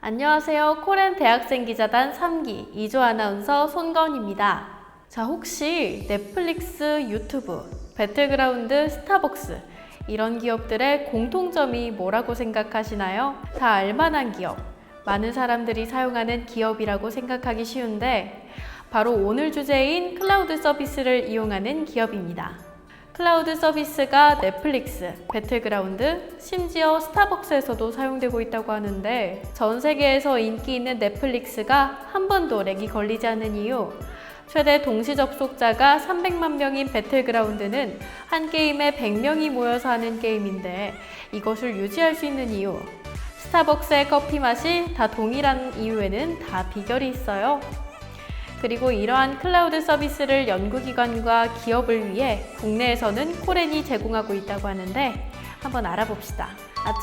안녕하세요. 코렌 대학생 기자단 3기 이조 아나운서 손건입니다. 자, 혹시 넷플릭스, 유튜브, 배틀그라운드, 스타벅스 이런 기업들의 공통점이 뭐라고 생각하시나요? 다 알만한 기업, 많은 사람들이 사용하는 기업이라고 생각하기 쉬운데 바로 오늘 주제인 클라우드 서비스를 이용하는 기업입니다. 클라우드 서비스가 넷플릭스, 배틀그라운드, 심지어 스타벅스에서도 사용되고 있다고 하는데 전 세계에서 인기 있는 넷플릭스가 한 번도 렉이 걸리지 않는 이유, 최대 동시 접속자가 300만 명인 배틀그라운드는 한 게임에 100명이 모여서 하는 게임인데 이것을 유지할 수 있는 이유, 스타벅스의 커피 맛이 다 동일한 이유에는 다 비결이 있어요. 그리고 이러한 클라우드 서비스를 연구기관과 기업을 위해 국내에서는 코렌이 제공하고 있다고 하는데 한번 알아봅시다.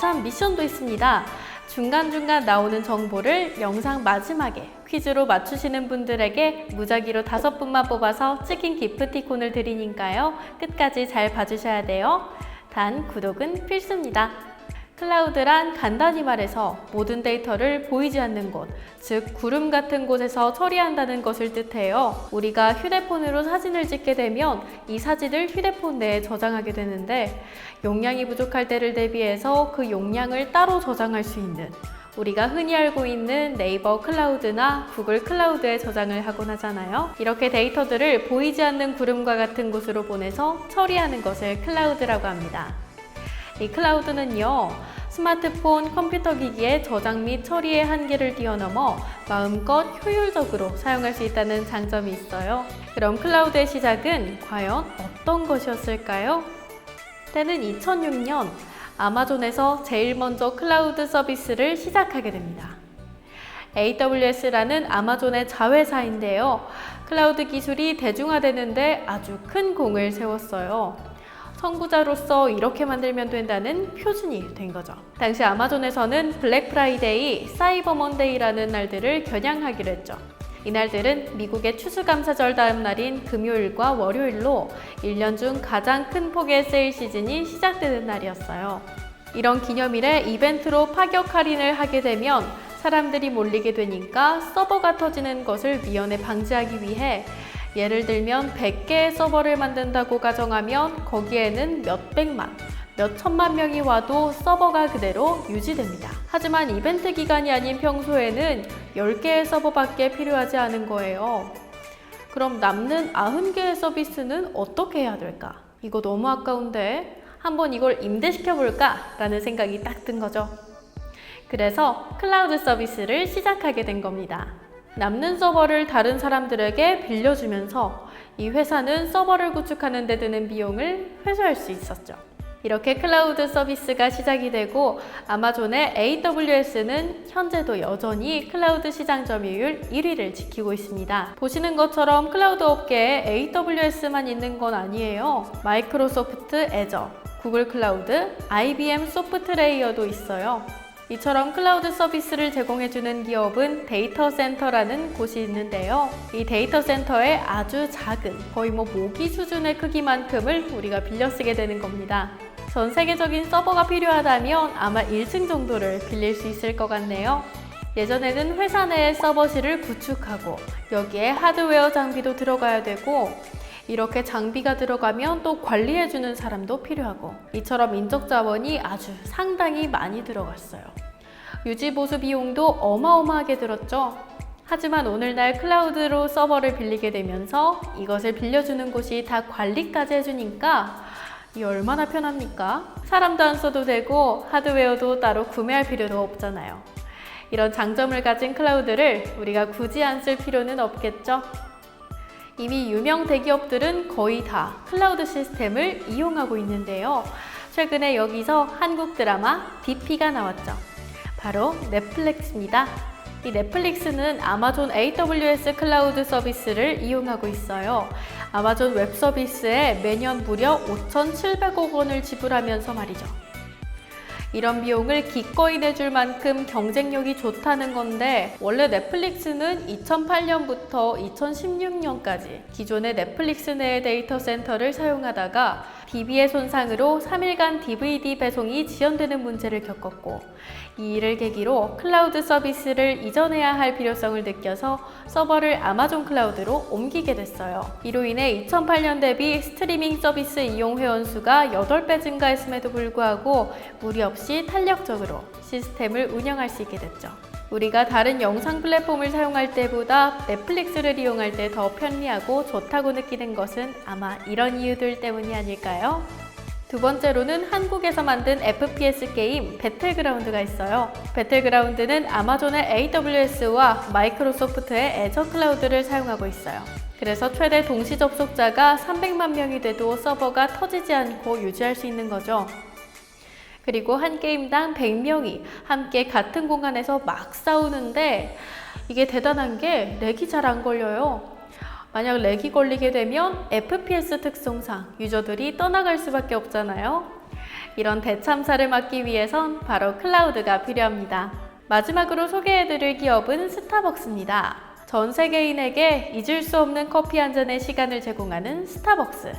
참, 미션도 있습니다. 중간중간 나오는 정보를 영상 마지막에 퀴즈로 맞추시는 분들에게 무작위로 5분만 뽑아서 치킨 기프티콘을 드리니까요. 끝까지 잘 봐주셔야 돼요. 단, 구독은 필수입니다. 클라우드란 간단히 말해서 모든 데이터를 보이지 않는 곳, 즉 구름 같은 곳에서 처리한다는 것을 뜻해요. 우리가 휴대폰으로 사진을 찍게 되면 이 사진을 휴대폰 내에 저장하게 되는데 용량이 부족할 때를 대비해서 그 용량을 따로 저장할 수 있는, 우리가 흔히 알고 있는 네이버 클라우드나 구글 클라우드에 저장을 하곤 하잖아요. 이렇게 데이터들을 보이지 않는 구름과 같은 곳으로 보내서 처리하는 것을 클라우드라고 합니다. 이 클라우드는요, 스마트폰, 컴퓨터 기기의 저장 및 처리의 한계를 뛰어넘어 마음껏 효율적으로 사용할 수 있다는 장점이 있어요. 그럼 클라우드의 시작은 과연 어떤 것이었을까요? 때는 2006년 아마존에서 제일 먼저 클라우드 서비스를 시작하게 됩니다. AWS라는 아마존의 자회사인데요. 클라우드 기술이 대중화되는데 아주 큰 공을 세웠어요. 선구자로서 이렇게 만들면 된다는 표준이 된 거죠. 당시 아마존에서는 블랙 프라이데이, 사이버 먼데이라는 날들을 겨냥하기로 했죠. 이 날들은 미국의 추수감사절 다음 날인 금요일과 월요일로 1년 중 가장 큰 폭의 세일 시즌이 시작되는 날이었어요. 이런 기념일에 이벤트로 파격 할인을 하게 되면 사람들이 몰리게 되니까 서버가 터지는 것을 미연에 방지하기 위해 예를 들면 100개의 서버를 만든다고 가정하면 거기에는 몇백만, 몇천만 명이 와도 서버가 그대로 유지됩니다. 하지만 이벤트 기간이 아닌 평소에는 10개의 서버밖에 필요하지 않은 거예요. 그럼 남는 90개의 서비스는 어떻게 해야 될까? 이거 너무 아까운데 한번 이걸 임대시켜볼까? 라는 생각이 딱 든 거죠. 그래서 클라우드 서비스를 시작하게 된 겁니다. 남는 서버를 다른 사람들에게 빌려주면서 이 회사는 서버를 구축하는 데 드는 비용을 회수할 수 있었죠. 이렇게 클라우드 서비스가 시작이 되고 아마존의 AWS는 현재도 여전히 클라우드 시장 점유율 1위를 지키고 있습니다. 보시는 것처럼 클라우드 업계에 AWS만 있는 건 아니에요. 마이크로소프트 애저, 구글 클라우드, IBM 소프트레이어도 있어요. 이처럼 클라우드 서비스를 제공해주는 기업은 데이터 센터라는 곳이 있는데요. 이 데이터 센터의 아주 작은, 거의 모기 수준의 크기만큼을 우리가 빌려 쓰게 되는 겁니다. 전 세계적인 서버가 필요하다면 아마 1층 정도를 빌릴 수 있을 것 같네요. 예전에는 회사 내에 서버실을 구축하고 여기에 하드웨어 장비도 들어가야 되고 이렇게 장비가 들어가면 또 관리해주는 사람도 필요하고 이처럼 인적 자원이 아주 상당히 많이 들어갔어요. 유지 보수 비용도 어마어마하게 들었죠. 하지만 오늘날 클라우드로 서버를 빌리게 되면서 이것을 빌려주는 곳이 다 관리까지 해주니까 이 얼마나 편합니까? 사람도 안 써도 되고 하드웨어도 따로 구매할 필요도 없잖아요. 이런 장점을 가진 클라우드를 우리가 굳이 안 쓸 필요는 없겠죠? 이미 유명 대기업들은 거의 다 클라우드 시스템을 이용하고 있는데요. 최근에 여기서 한국 드라마 DP가 나왔죠. 바로 넷플릭스입니다. 이 넷플릭스는 아마존 AWS 클라우드 서비스를 이용하고 있어요. 아마존 웹 서비스에 매년 무려 5,700억 원을 지불하면서 말이죠. 이런 비용을 기꺼이 내줄 만큼 경쟁력이 좋다는 건데 원래 넷플릭스는 2008년부터 2016년까지 기존의 넷플릭스 내의 데이터 센터를 사용하다가 DB의 손상으로 3일간 DVD 배송이 지연되는 문제를 겪었고 이 일을 계기로 클라우드 서비스를 이전해야 할 필요성을 느껴서 서버를 아마존 클라우드로 옮기게 됐어요. 이로 인해 2008년 대비 스트리밍 서비스 이용 회원 수가 8배 증가했음에도 불구하고 무리 없이 탄력적으로 시스템을 운영할 수 있게 됐죠. 우리가 다른 영상 플랫폼을 사용할 때보다 넷플릭스를 이용할 때 더 편리하고 좋다고 느끼는 것은 아마 이런 이유들 때문이 아닐까요? 두 번째로는 한국에서 만든 FPS 게임 배틀그라운드가 있어요. 배틀그라운드는 아마존의 AWS와 마이크로소프트의 애저 클라우드를 사용하고 있어요. 그래서 최대 동시 접속자가 300만 명이 돼도 서버가 터지지 않고 유지할 수 있는 거죠. 그리고 한 게임당 100명이 함께 같은 공간에서 막 싸우는데 이게 대단한 게 렉이 잘 안 걸려요. 만약 렉이 걸리게 되면 FPS 특성상 유저들이 떠나갈 수밖에 없잖아요. 이런 대참사를 막기 위해선 바로 클라우드가 필요합니다. 마지막으로 소개해드릴 기업은 스타벅스입니다. 전 세계인에게 잊을 수 없는 커피 한 잔의 시간을 제공하는 스타벅스.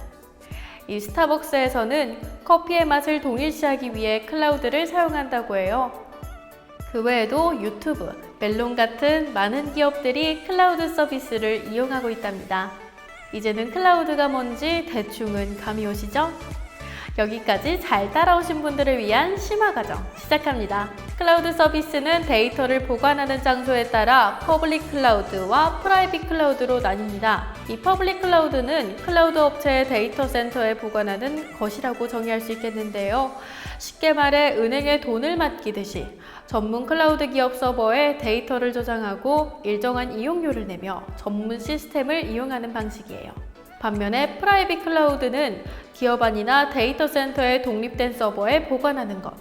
이 스타벅스에서는 커피의 맛을 동일시하기 위해 클라우드를 사용한다고 해요. 그 외에도 유튜브, 멜론 같은 많은 기업들이 클라우드 서비스를 이용하고 있답니다. 이제는 클라우드가 뭔지 대충은 감이 오시죠? 여기까지 잘 따라오신 분들을 위한 심화과정 시작합니다. 클라우드 서비스는 데이터를 보관하는 장소에 따라 퍼블릭 클라우드와 프라이빗 클라우드로 나뉩니다. 이 퍼블릭 클라우드는 클라우드 업체의 데이터 센터에 보관하는 것이라고 정의할 수 있겠는데요. 쉽게 말해 은행에 돈을 맡기듯이 전문 클라우드 기업 서버에 데이터를 저장하고 일정한 이용료를 내며 전문 시스템을 이용하는 방식이에요. 반면에 프라이빗 클라우드는 기업안이나 데이터 센터의 독립된 서버에 보관하는 것.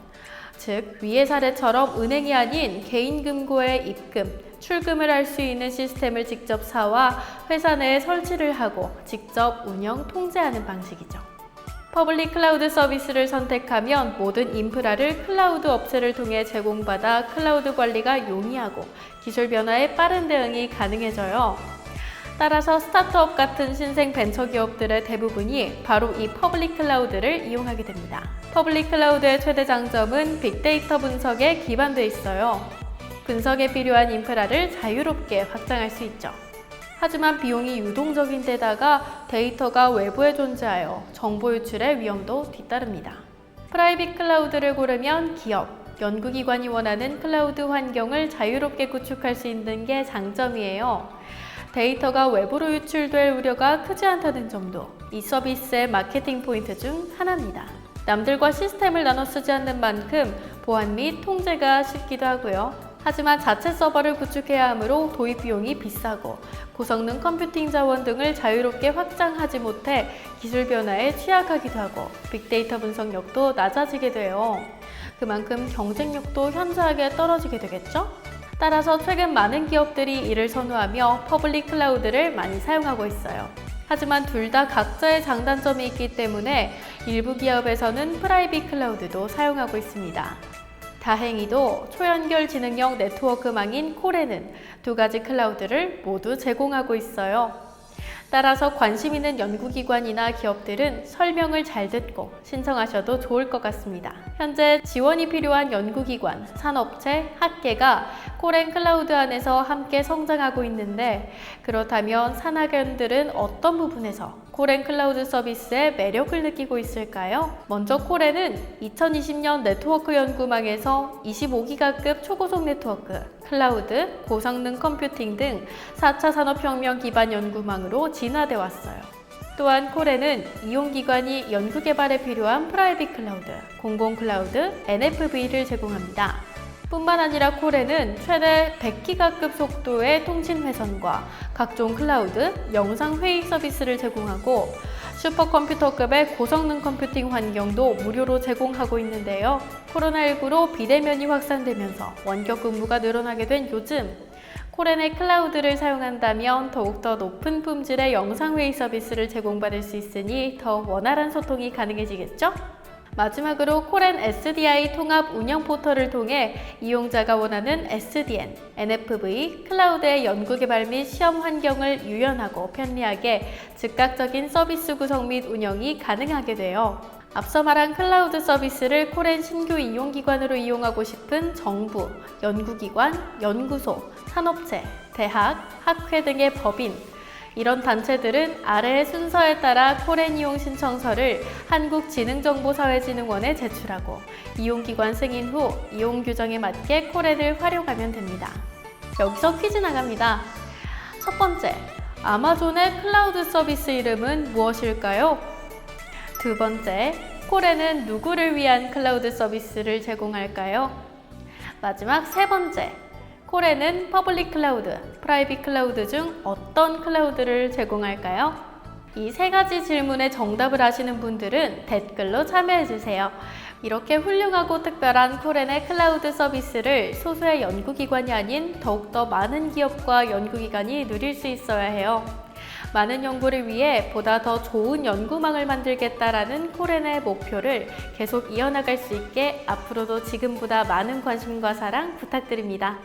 즉, 위의 사례처럼 은행이 아닌 개인 금고에 입금, 출금을 할 수 있는 시스템을 직접 사와 회사 내에 설치를 하고 직접 운영, 통제하는 방식이죠. 퍼블릭 클라우드 서비스를 선택하면 모든 인프라를 클라우드 업체를 통해 제공받아 클라우드 관리가 용이하고 기술 변화에 빠른 대응이 가능해져요. 따라서 스타트업 같은 신생 벤처기업들의 대부분이 바로 이 퍼블릭 클라우드를 이용하게 됩니다. 퍼블릭 클라우드의 최대 장점은 빅데이터 분석에 기반돼 있어요. 분석에 필요한 인프라를 자유롭게 확장할 수 있죠. 하지만 비용이 유동적인 데다가 데이터가 외부에 존재하여 정보 유출의 위험도 뒤따릅니다. 프라이빗 클라우드를 고르면 기업, 연구기관이 원하는 클라우드 환경을 자유롭게 구축할 수 있는 게 장점이에요. 데이터가 외부로 유출될 우려가 크지 않다는 점도 이 서비스의 마케팅 포인트 중 하나입니다. 남들과 시스템을 나눠 쓰지 않는 만큼 보안 및 통제가 쉽기도 하고요. 하지만 자체 서버를 구축해야 하므로 도입 비용이 비싸고 고성능 컴퓨팅 자원 등을 자유롭게 확장하지 못해 기술 변화에 취약하기도 하고 빅데이터 분석력도 낮아지게 돼요. 그만큼 경쟁력도 현저하게 떨어지게 되겠죠? 따라서 최근 많은 기업들이 이를 선호하며 퍼블릭 클라우드를 많이 사용하고 있어요. 하지만 둘 다 각자의 장단점이 있기 때문에 일부 기업에서는 프라이빗 클라우드도 사용하고 있습니다. 다행히도 초연결 지능형 네트워크망인 코레는 두 가지 클라우드를 모두 제공하고 있어요. 따라서 관심 있는 연구기관이나 기업들은 설명을 잘 듣고 신청하셔도 좋을 것 같습니다. 현재 지원이 필요한 연구기관, 산업체, 학계가 코렌 클라우드 안에서 함께 성장하고 있는데 그렇다면 산학연들은 어떤 부분에서 코렌 클라우드 서비스의 매력을 느끼고 있을까요? 먼저 코렌은 2020년 네트워크 연구망에서 25기가급 초고속 네트워크, 클라우드, 고성능 컴퓨팅 등 4차 산업혁명 기반 연구망으로 진화돼 왔어요. 또한 코렌은 이용기관이 연구개발에 필요한 프라이빗 클라우드, 공공 클라우드, NFV를 제공합니다. 뿐만 아니라 코렌은 최대 100기가급 속도의 통신 회선과 각종 클라우드, 영상 회의 서비스를 제공하고 슈퍼컴퓨터급의 고성능 컴퓨팅 환경도 무료로 제공하고 있는데요. 코로나19로 비대면이 확산되면서 원격 근무가 늘어나게 된 요즘 코렌의 클라우드를 사용한다면 더욱더 높은 품질의 영상회의 서비스를 제공받을 수 있으니 더 원활한 소통이 가능해지겠죠? 마지막으로 코렌 SDI 통합 운영 포털을 통해 이용자가 원하는 SDN, NFV, 클라우드의 연구개발 및 시험 환경을 유연하고 편리하게 즉각적인 서비스 구성 및 운영이 가능하게 돼요. 앞서 말한 클라우드 서비스를 코렌 신규 이용기관으로 이용하고 싶은 정부, 연구기관, 연구소, 산업체, 대학, 학회 등의 법인, 이런 단체들은 아래의 순서에 따라 코렌 이용 신청서를 한국지능정보사회진흥원에 제출하고 이용기관 승인 후 이용 규정에 맞게 코렌을 활용하면 됩니다. 여기서 퀴즈 나갑니다. 첫 번째, 아마존의 클라우드 서비스 이름은 무엇일까요? 두 번째, 코렌은 누구를 위한 클라우드 서비스를 제공할까요? 마지막 세 번째, 코렌은 퍼블릭 클라우드, 프라이빗 클라우드 중 어떤 클라우드를 제공할까요? 이 세 가지 질문의 정답을 아시는 분들은 댓글로 참여해주세요. 이렇게 훌륭하고 특별한 코렌의 클라우드 서비스를 소수의 연구기관이 아닌 더욱더 많은 기업과 연구기관이 누릴 수 있어야 해요. 많은 연구를 위해 보다 더 좋은 연구망을 만들겠다라는 코렌의 목표를 계속 이어나갈 수 있게 앞으로도 지금보다 많은 관심과 사랑 부탁드립니다.